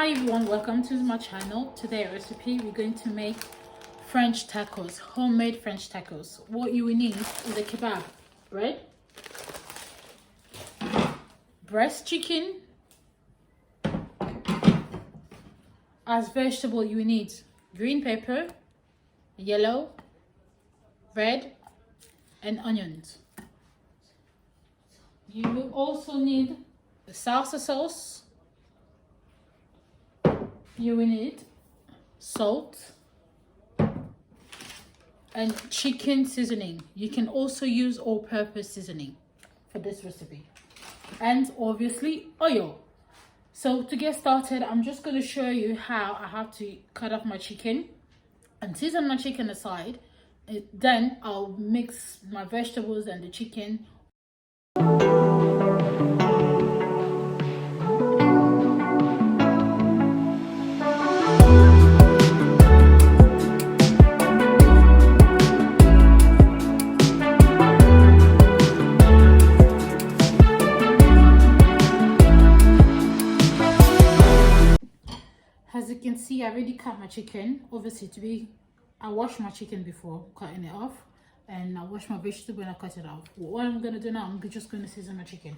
Hi everyone, welcome to my channel. Today recipe, we're going to make French tacos, homemade French tacos. What you will need is a kebab, right? Breast chicken. As vegetable, you will need green pepper, yellow, red, and onions. You will also need the salsa sauce. You will need salt and chicken seasoning. You can also use all-purpose seasoning for this recipe, and obviously oil. So to get started, I'm just going to show you how I have to cut off my chicken and season my chicken aside. Then I'll mix my vegetables and the chicken. As you can see, I already cut my chicken. Obviously, I washed my chicken before cutting it off, and I washed my vegetable and I cut it off. What I'm gonna do now, I'm just gonna season my chicken.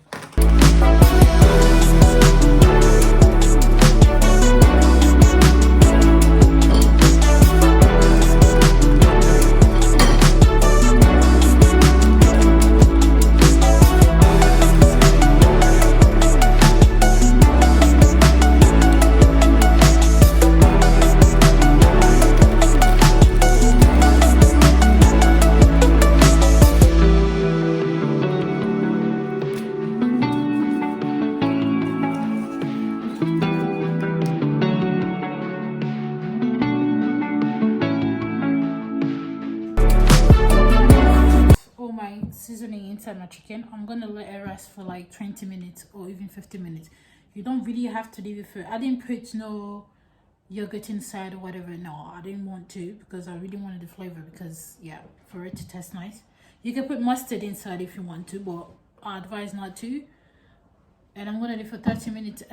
Seasoning inside my chicken. I'm gonna let it rest for like 20 minutes or even 15 minutes. You don't really have to leave it for. I didn't put no yogurt inside or whatever. No, I didn't want to, because I really wanted the flavor, because yeah, for it to taste nice. You can put mustard inside if you want to, but I advise not to. And I'm gonna leave for 30 minutes.